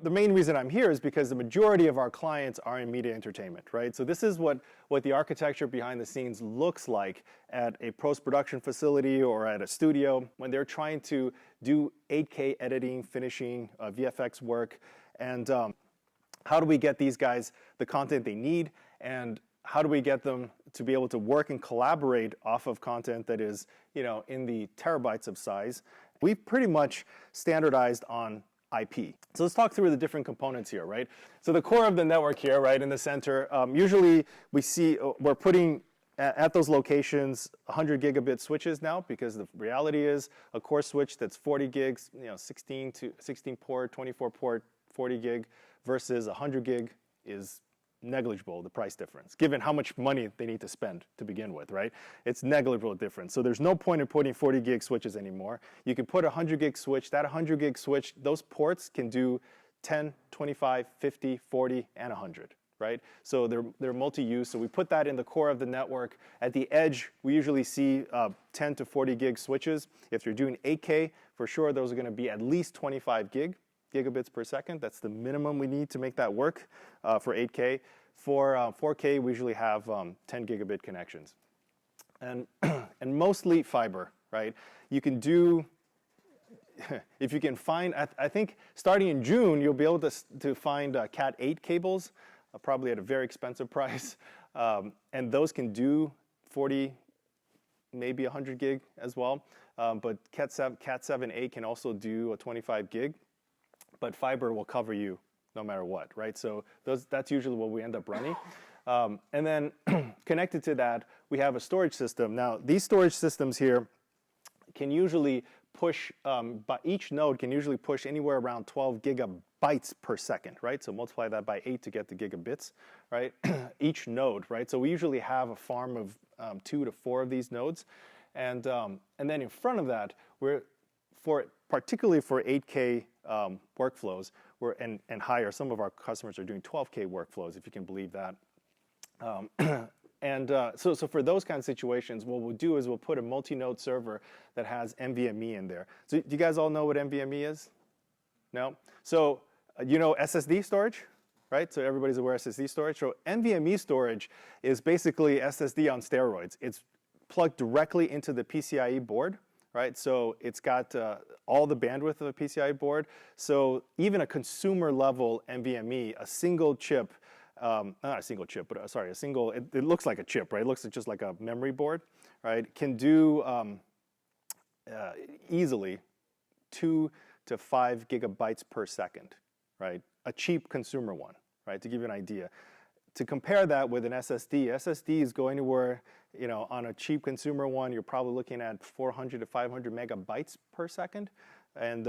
The main reason I'm here is because the majority of our clients are in media entertainment, right? So this is what the architecture behind the scenes looks like at a post-production facility or at a studio when they're trying to do 8K editing, finishing, VFX work, and how do we get these guys the content they need, and how do we get them to be able to work and collaborate off of content that is, in the terabytes of size. We've pretty much standardized on IP. So let's talk through the different components here, right? So the core of the network here, right, in the center, usually we're putting at those locations 100 gigabit switches now, because the reality is a core switch that's 40 gigs, 16 port, 24 port, 40 gig versus 100 gig is negligible, the price difference, given how much money they need to spend to begin with, right? It's negligible difference. So there's no point in putting 40 gig switches anymore. You can put a 100 gig switch. That 100 gig switch, those ports can do 10, 25, 50, 40, and 100, right? So they're multi-use. So we put that in the core of the network. At the edge, we usually see 10 to 40 gig switches. If you're doing 8K, for sure, those are going to be at least 25 gigabits per second. That's the minimum we need to make that work for 8K. For 4K, we usually have 10 gigabit connections. And mostly fiber, right? You can do, if you can find, I think starting in June, you'll be able to find Cat 8 cables, probably at a very expensive price. And those can do 40, maybe 100 gig as well. But Cat 7A can also do a 25 gig. But fiber will cover you no matter what, right? So that's usually what we end up running. And then connected to that, we have a storage system. Now, these storage systems here can usually push, but each node can usually push anywhere around 12 gigabytes per second, right? So multiply that by 8 to get the gigabits, right? Each node, right? So we usually have a farm of 2 to 4 of these nodes. And then in front of that, particularly for 8K workflows, and higher, some of our customers are doing 12K workflows, if you can believe that. So for those kind of situations, what we'll do is we'll put a multi-node server that has NVMe in there. So do you guys all know what NVMe is? No? So SSD storage, right? So everybody's aware of SSD storage. So NVMe storage is basically SSD on steroids. It's plugged directly into the PCIe board, right? So it's got all the bandwidth of a PCIe board. So even a consumer level NVMe, a single chip, not a single chip, but sorry, it looks like a chip, right? It looks just like a memory board, right? Can do easily 2 to 5 gigabytes per second, right? A cheap consumer one, right? To give you an idea. To compare that with an SSD is going anywhere, on a cheap consumer one, you're probably looking at 400 to 500 megabytes per second, and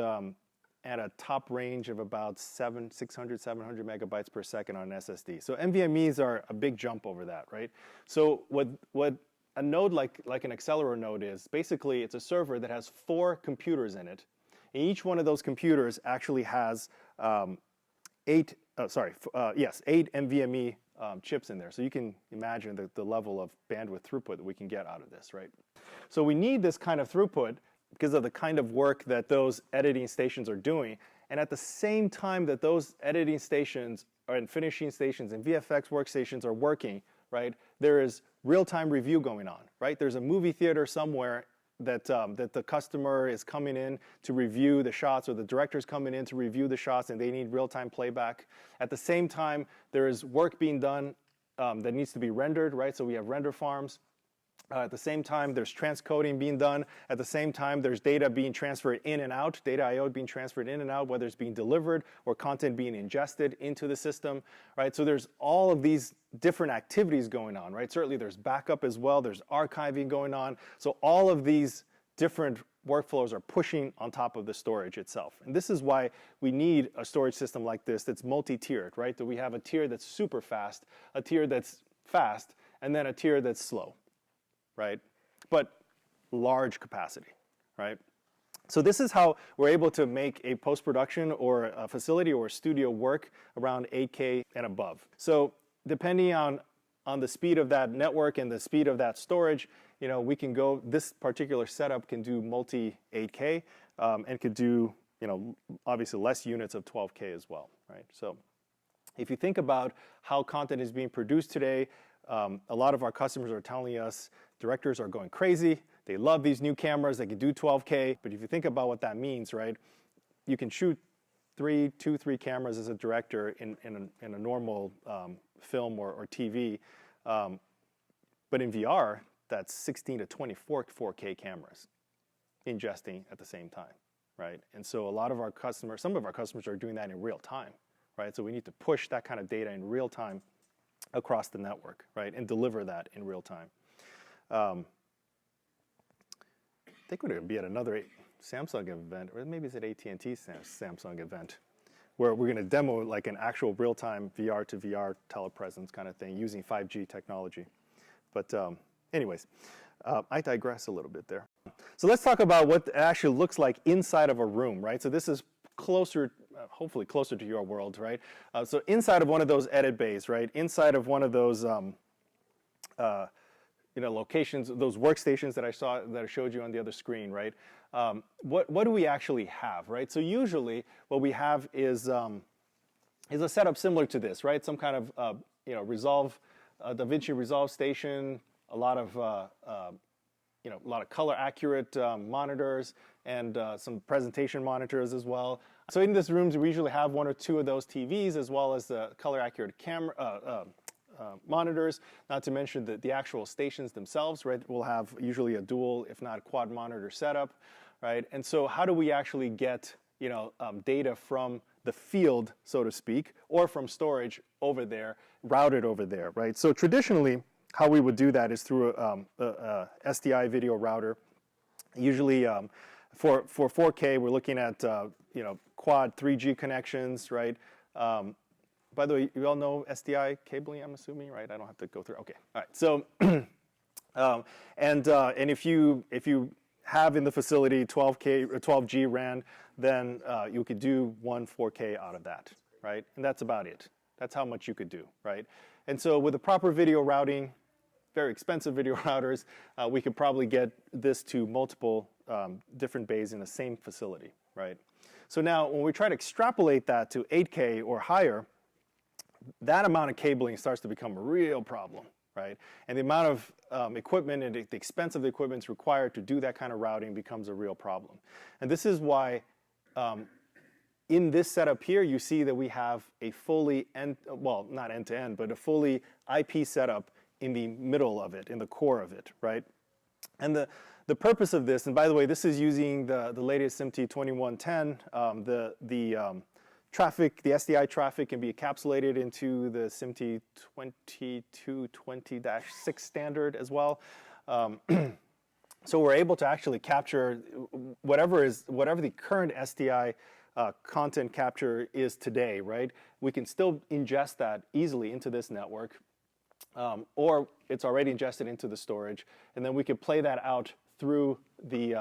at a top range of about 600, 700 megabytes per second on an SSD. So NVMEs are a big jump over that, right? So what a node like an Accelero node is, basically it's a server that has 4 computers in it, and each one of those computers actually has 8 NVMe chips in there. So you can imagine the level of bandwidth throughput that we can get out of this, right? So we need this kind of throughput because of the kind of work that those editing stations are doing. And at the same time that those editing stations and finishing stations and VFX workstations are working, right, there is real-time review going on, right? There's a movie theater somewhere that the customer is coming in to review the shots, or the director's coming in to review the shots, and they need real-time playback. At the same time, there is work being done that needs to be rendered, right? So we have render farms. At the same time, there's transcoding being done. At the same time, there's data being transferred in and out, data I/O being transferred in and out, whether it's being delivered or content being ingested into the system, right? So there's all of these different activities going on, right? Certainly there's backup as well, there's archiving going on. So all of these different workflows are pushing on top of the storage itself. And this is why we need a storage system like this that's multi-tiered, right? That we have a tier that's super fast, a tier that's fast, and then a tier that's slow, right? But large capacity, right? So this is how we're able to make a post-production or a facility or a studio work around 8K and above. So depending on the speed of that network and the speed of that storage, we can go, this particular setup can do multi 8K and could do, obviously less units of 12K as well, right? So if you think about how content is being produced today, a lot of our customers are telling us directors are going crazy. They love these new cameras that can do 12K. But if you think about what that means, right, you can shoot three cameras as a director in a normal film or TV. But in VR, that's 16 to 24 4K cameras ingesting at the same time, right? And so a lot of our customers, some of our customers are doing that in real time, right? So we need to push that kind of data in real time across the network, right, and deliver that in real time. I think we're going to be at another Samsung event, or maybe it's at AT&T Samsung event, where we're going to demo like an actual real-time VR to VR telepresence kind of thing using 5G technology. But anyways, I digress a little bit there. So let's talk about what it actually looks like inside of a room, right? So this is closer, hopefully closer to your world, right? So inside of one of those edit bays, right? Inside of one of those locations, those workstations that I showed you on the other screen, right? What do we actually have, right? So usually what we have is a setup similar to this, right? Some kind of DaVinci Resolve station, a lot of color accurate monitors, and some presentation monitors as well. So in this room, we usually have one or two of those TVs, as well as the color accurate camera monitors, not to mention the actual stations themselves, right? We'll have usually a dual, if not quad monitor setup, right? And so how do we actually get data from the field, so to speak, or from storage over there, routed over there, right? So traditionally, how we would do that is through a SDI video router. Usually for 4K, we're looking at quad 3G connections, right? By the way, you all know SDI cabling, I'm assuming, right? I don't have to go through. Okay, all right. So, and if you have in the facility 12K or 12G RAN, then you could do one 4K out of that, right? And that's about it. That's how much you could do, right? And so with the proper video routing, very expensive video routers, we could probably get this to multiple different bays in the same facility, right? So now when we try to extrapolate that to 8K or higher, that amount of cabling starts to become a real problem, right? And the amount of equipment and the expense of the equipment required to do that kind of routing becomes a real problem. And this is why in this setup here, you see that we have a fully, not end-to-end, but a fully IP setup in the middle of it, in the core of it, right? And the purpose of this, and by the way, this is using the latest SMPTE 2110, traffic, the SDI traffic can be encapsulated into the SMPTE 2220-6 standard as well. So we're able to actually capture whatever the current SDI content capture is today, right? We can still ingest that easily into this network, or it's already ingested into the storage, and then we can play that out through the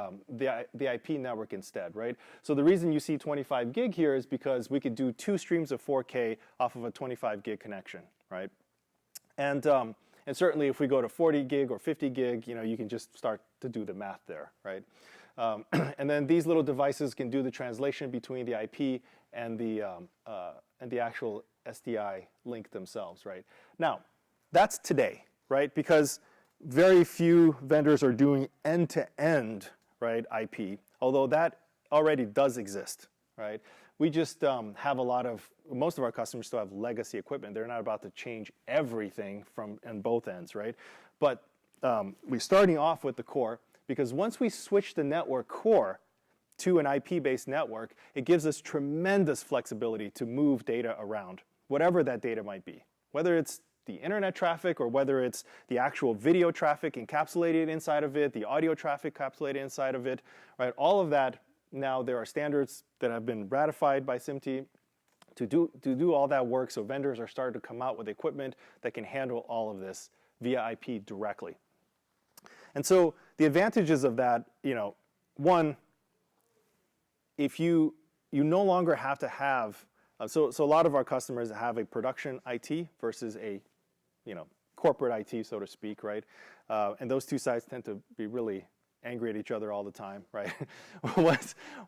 IP network instead, right? So the reason you see 25 gig here is because we could do 2 streams of 4K off of a 25 gig connection, right? And certainly if we go to 40 gig or 50 gig, you can just start to do the math there, right? And then these little devices can do the translation between the IP and the actual SDI link themselves, right? Now, that's today, right? Because very few vendors are doing end-to-end, right, IP, although that already does exist, right? We just have most of our customers still have legacy equipment. They're not about to change everything on both ends, right? But we're starting off with the core, because once we switch the network core to an IP-based network, it gives us tremendous flexibility to move data around, whatever that data might be, whether it's the internet traffic or whether it's the actual video traffic encapsulated inside of it, the audio traffic encapsulated inside of it, right? All of that, now there are standards that have been ratified by SMPTE to do all that work, so vendors are starting to come out with equipment that can handle all of this via IP directly. And so the advantages of that, one, if you no longer have to have, so a lot of our customers have a production IT versus a corporate IT, so to speak, right? And those two sides tend to be really angry at each other all the time, right?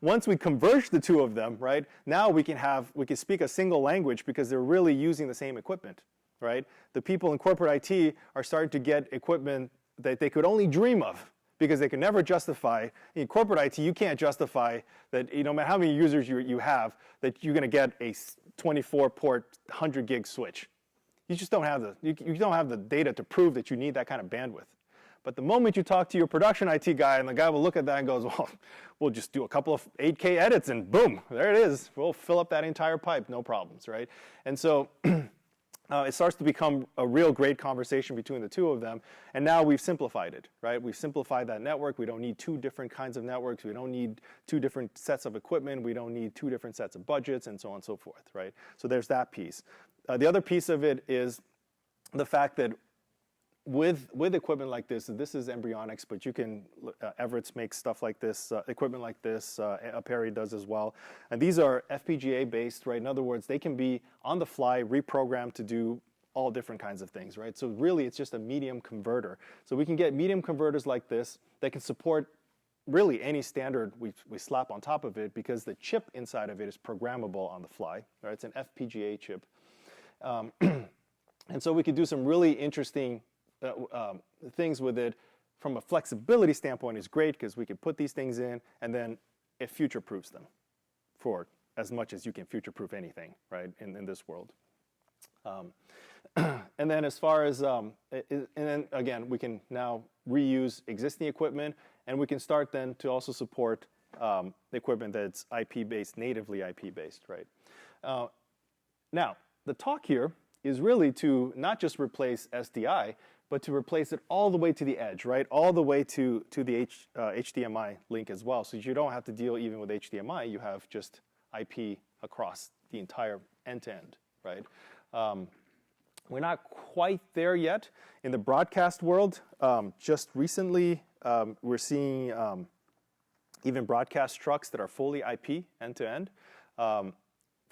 once we converge the two of them, right, now we can speak a single language because they're really using the same equipment, right? The people in corporate IT are starting to get equipment that they could only dream of because they can never justify. In corporate IT, you can't justify that, no matter how many users you have, that you're going to get a 24-port 100 gig switch. You just don't have you don't have the data to prove that you need that kind of bandwidth. But the moment you talk to your production IT guy, and the guy will look at that and goes, well, we'll just do a couple of 8K edits, and boom, there it is. We'll fill up that entire pipe, no problems, right? And so it starts to become a real great conversation between the two of them. And now we've simplified it, right? We've simplified that network. We don't need two different kinds of networks. We don't need two different sets of equipment. We don't need two different sets of budgets, and so on and so forth, right? So there's that piece. The other piece of it is the fact that with equipment like this is embryonics, but you can, Everett's makes stuff like this, equipment like this, Aperi does as well. And these are FPGA based, right? In other words, they can be on the fly, reprogrammed to do all different kinds of things, right? So really it's just a medium converter. So we can get medium converters like this that can support really any standard we slap on top of it because the chip inside of it is programmable on the fly, right? It's an FPGA chip. And so we could do some really interesting things with it. From a flexibility standpoint, is great because we could put these things in and then it future-proofs them for as much as you can future-proof anything, right, in this world. And then as far as, and then again, we can now reuse existing equipment, and we can start then to also support equipment that's IP-based, natively IP-based, right? Now, the talk here is really to not just replace SDI, but to replace it all the way to the edge, right? All the way to the HDMI link as well. So you don't have to deal even with HDMI. You have just IP across the entire end-to-end, right? We're not quite there yet. In the broadcast world, just recently, we're seeing even broadcast trucks that are fully IP end-to-end.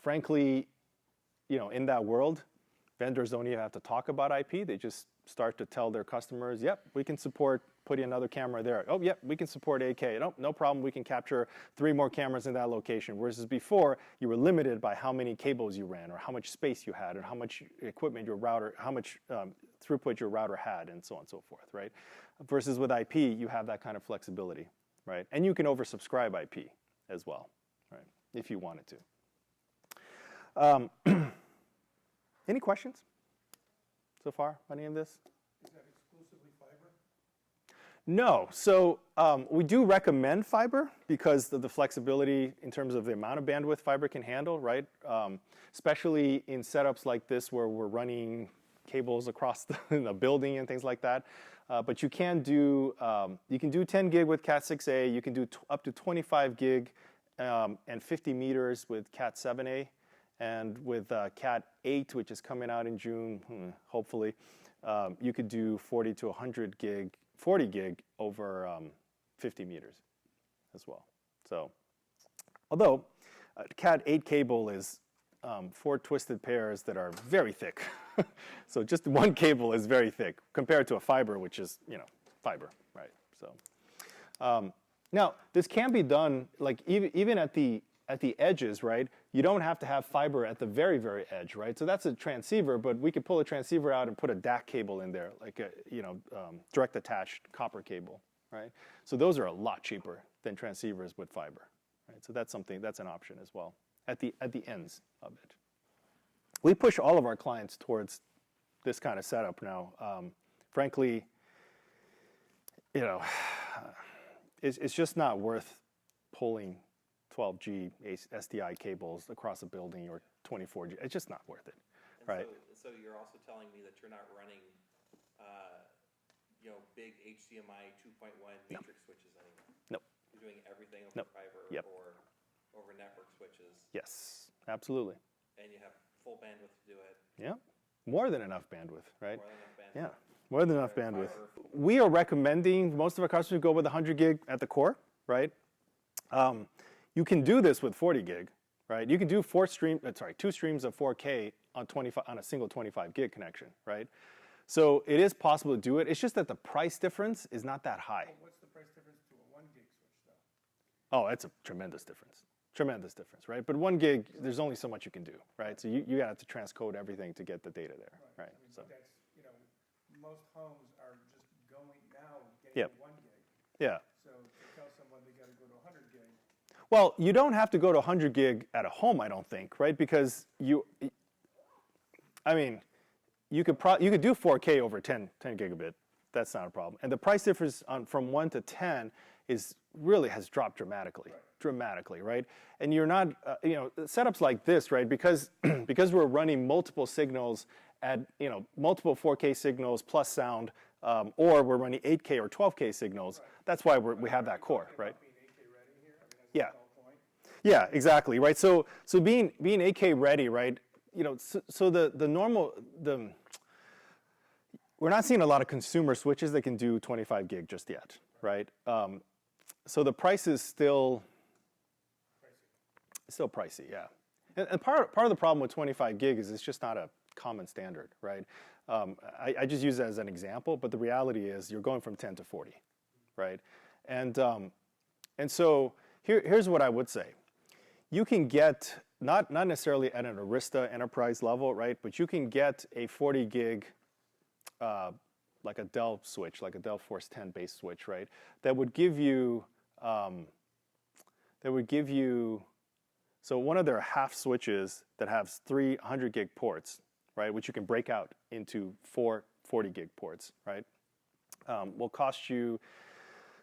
Frankly, in that world, vendors don't even have to talk about IP. They just start to tell their customers, yep, we can support putting another camera there. Oh, yep, we can support 8K. No problem, we can capture 3 more cameras in that location. Whereas before, you were limited by how many cables you ran or how much space you had or how much equipment your router, how much throughput your router had, and so on and so forth, right? Versus with IP, you have that kind of flexibility, right? And you can oversubscribe IP as well, right, if you wanted to. Any questions so far on any of this? Is that exclusively fiber? No. So we do recommend fiber because of the flexibility in terms of the amount of bandwidth fiber can handle, right? Especially in setups like this where we're running cables across the building and things like that. But you can do 10 gig with Cat 6A. You can do up to 25 gig and 50 meters with Cat 7A. And with Cat 8, which is coming out in June, hopefully, you could do 40 to 100 gig, 40 gig over 50 meters as well. So, although Cat 8 cable is 4 twisted pairs that are very thick. So just one cable is very thick compared to a fiber, which is, fiber, right? So now, this can be done, like even at the edges, right? You don't have to have fiber at the very, very edge, right? So that's a transceiver, but we could pull a transceiver out and put a DAC cable in there, like a direct attached copper cable, right? So those are a lot cheaper than transceivers with fiber, right? So that's an option as well at the ends of it. We push all of our clients towards this kind of setup now. Frankly, it's just not worth pulling 12G SDI cables across a building or 24G. It's just not worth it, right? So you're also telling me that you're not running, big HDMI 2.1 matrix switches anymore? No. You're doing everything over fiber or over network switches? Yes, absolutely. And you have full bandwidth to do it? Yeah, more than enough bandwidth, right? More than enough bandwidth? Yeah, more than enough bandwidth. We are recommending most of our customers go with 100 gig at the core, right? You can do this with 40 gig, right? You can do 2 streams of 4K on a single 25 gig connection, right? So it is possible to do it. It's just that the price difference is not that high. Well, what's the price difference to Oh, it's a tremendous difference. Tremendous difference, right? But 1 gig, there's only so much you can do, right? So you have to transcode everything to get the data there, right? I mean, So but that's, most homes are just going now, Yep. getting to 1 gig. yeah. So to tell someone they gotta go to 100 gig, Well, you don't have to go to 100 gig at a home, I don't think, right? Because I mean, you could do 4K over 10 gigabit. That's not a problem. And the price difference from 1 to 10 has dropped dramatically, right? And you're not, setups like this, right? Because we're running multiple signals at, multiple 4K signals plus sound, or we're running 8K or 12K signals. That's why we have that core, right? being 8K ready here, I mean, that's Yeah. the whole point. Yeah, exactly, right? So being 8K ready, right? So the normal we're not seeing a lot of consumer switches that can do 25 gig just yet, right? So the price is still pricey, yeah. And part of the problem with 25 gig is it's just not a common standard, right? I just use it as an example, but the reality is you're going from 10 to 40, right? And so here's what I would say. You can get, not necessarily at an Arista enterprise level, right? But you can get a 40 gig, like a Dell switch, like a Dell Force 10 base switch, right? That would give you, so one of their half switches that has 300 gig ports, right? Which you can break out into 4 40 gig ports, right? Will cost you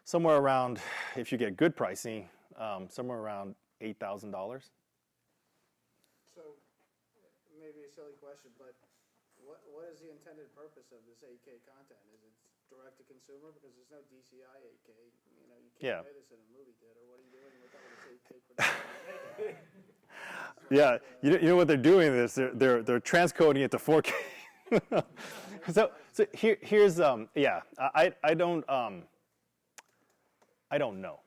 somewhere around, if you get good pricing, somewhere around $8,000. So, maybe a silly question, but what is the intended purpose of this 8K content? Is it direct to consumer? Because there's no DCI 8K. You can't Yeah. play this in a movie theater. What are you doing with all this 8K production? Yeah, you know what they're doing is they're transcoding it to 4K. so here's I don't know,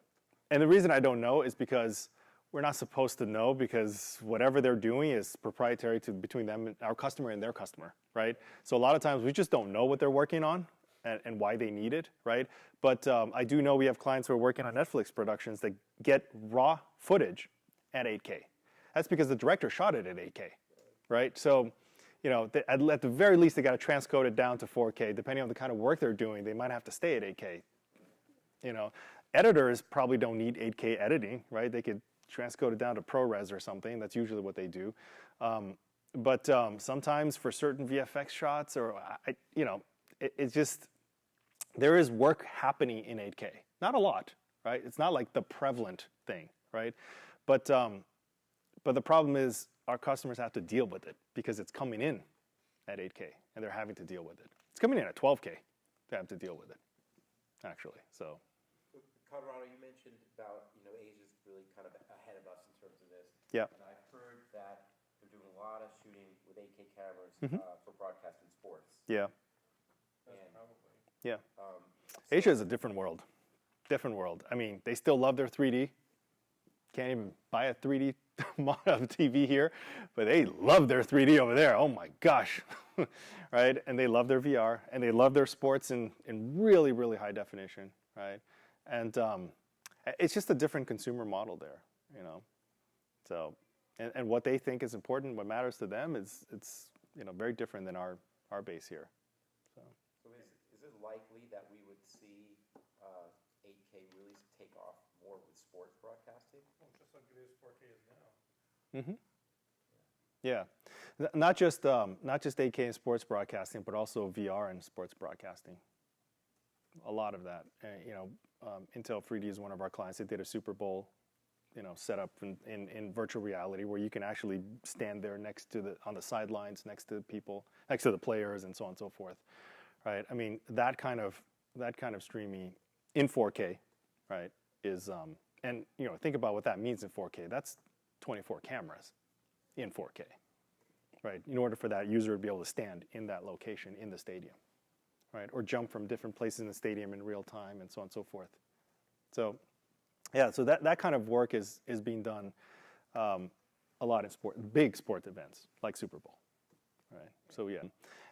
and the reason I don't know is because we're not supposed to know, because whatever they're doing is proprietary between them and our customer and their customer, right? So a lot of times we just don't know what they're working on and why they need it, right? But I do know we have clients who are working on Netflix productions that get raw footage at 8K. That's because the director shot it at 8K, right? So, at the very least, they got to transcode it down to 4K. Depending on the kind of work they're doing, they might have to stay at 8K. Editors probably don't need 8K editing, right? They could transcode it down to ProRes or something. That's usually what they do. But sometimes for certain VFX shots, or it's just, there is work happening in 8K. Not a lot, right? It's not like the prevalent thing, right? But the problem is our customers have to deal with it because it's coming in at 8K and they're having to deal with it. It's coming in at 12K. They have to deal with it, actually. So, Conrado, you mentioned about, Asia's really kind of ahead of us in terms of this. yeah. And I've heard that they're doing a lot of shooting with 8K cameras for broadcasting sports. Yeah. And, Yeah. so- Asia is a different world. Different world. I mean, they still love their 3D. Can't even buy a 3D TV here, but they love their 3D over there. Oh my gosh, right? And they love their VR, and they love their sports in really, really high definition, right? And it's just a different consumer model there, So, and what they think is important, what matters to them it's very different than our base here. So is it likely that we would see 8K really take off more with sports broadcasting? Well, just like it is 4K is now. Mm-hmm. Yeah, not just 8K in sports broadcasting, but also VR and sports broadcasting. A lot of that. Intel 3D is one of our clients. They did a Super Bowl, setup in virtual reality where you can actually stand there on the sidelines next to people, next to the players, and so on and so forth. Right? I mean, that kind of streaming in 4K, right? Is and think about what that means in 4K. That's 24 cameras in 4K, right? In order for that user to be able to stand in that location in the stadium, right? Or jump from different places in the stadium in real time, and so on and so forth. So, yeah, so that kind of work is being done a lot in big sport events like Super Bowl, right? So yeah,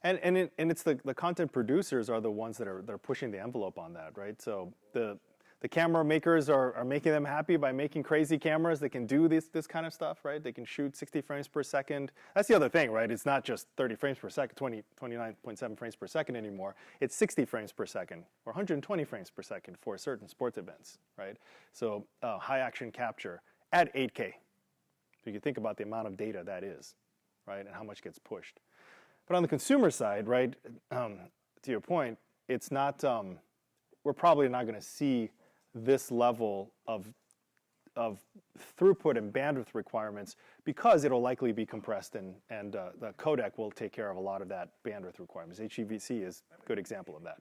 and it's the content producers are the ones that are pushing the envelope on that, right? So the the camera makers are making them happy by making crazy cameras that can do this kind of stuff, right? They can shoot 60 frames per second. That's the other thing, right? It's not just 30 frames per second, 29.7 frames per second anymore. It's 60 frames per second or 120 frames per second for certain sports events, right? So high action capture at 8K. So you can think about the amount of data that is, right? And how much gets pushed. But on the consumer side, right, to your point, it's not, we're probably not going to see this level of throughput and bandwidth requirements because it'll likely be compressed and the codec will take care of a lot of that bandwidth requirements. HEVC is a good example of that.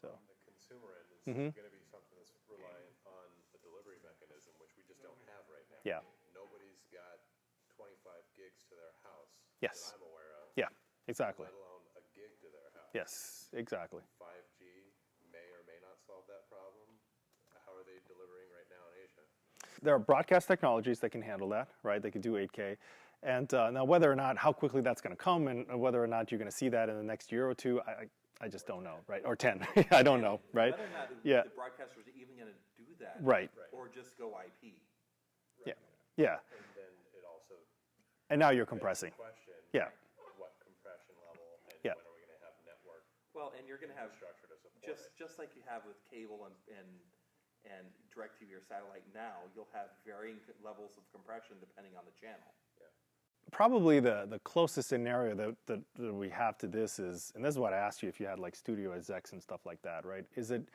So. The consumer end is going to be something that's reliant on a delivery mechanism, which we just don't have right now. Yeah. Nobody's got 25 gigs to their house Yes. that I'm aware of. Yeah, exactly. Let alone a gig to their house. Yes, exactly. 5G may or may not solve that problem. How are they delivering right now in Asia? There are broadcast technologies that can handle that, right? They can do 8K. And now whether or not, how quickly that's going to come and whether or not you're going to see that in the next year or two, I just don't know, right? Or 10, I don't know, right? Whether or not Yeah. the broadcasters are even going to do that. Right. Or just go IP. Yeah, yeah. And then it also And now you're compressing. question Yeah, what compression level and Yeah. when are we going to have network Well, and you're going to have, structure to support it. just like you have with cable and DirecTV or satellite now, you'll have varying levels of compression depending on the channel. probably the closest scenario that we have to this is, and this is what I asked you if you had like studio execs and stuff like that, right? Is it,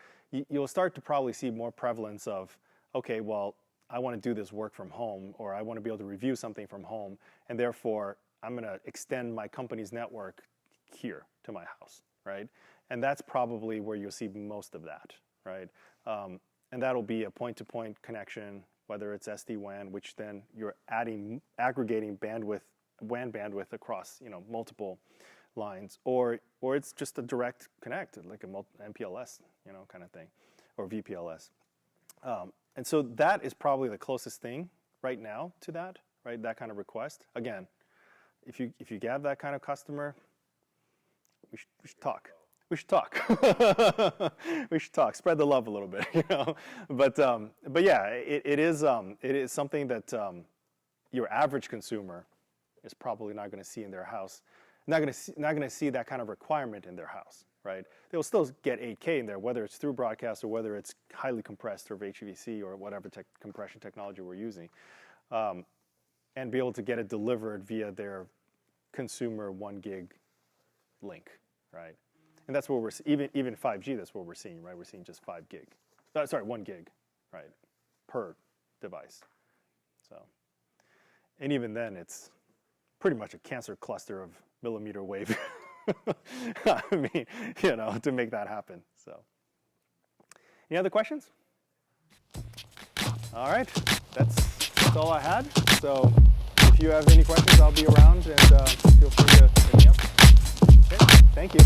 you'll start to probably see more prevalence of, okay, well, I want to do this work from home, or I want to be able to review something from home, and therefore I'm going to extend my company's network here to my house, right? And that's probably where you'll see most of that, right? And that'll be a point-to-point connection, whether it's SD-WAN, which then you're aggregating bandwidth, WAN bandwidth across, multiple lines, or it's just a direct connect, like a MPLS, kind of thing, or VPLS. And so that is probably the closest thing right now to that, right? That kind of request. Again, if you have that kind of customer, we should talk. We should talk. We should talk. Spread the love a little bit, But yeah, it is something that your average consumer is probably not going to see in their house. Not going to see that kind of requirement in their house, right? They'll still get 8K in there, whether it's through broadcast or whether it's highly compressed through HEVC or whatever compression technology we're using, and be able to get it delivered via their consumer 1 gig link, right? And that's what we're even 5G. That's what we're seeing, right? We're seeing just 1 gig, right, per device. So, and even then, it's pretty much a cancer cluster of millimeter wave. I mean, to make that happen. So, any other questions? All right, that's all I had. So, if you have any questions, I'll be around, and feel free to hit me up. Okay, thank you.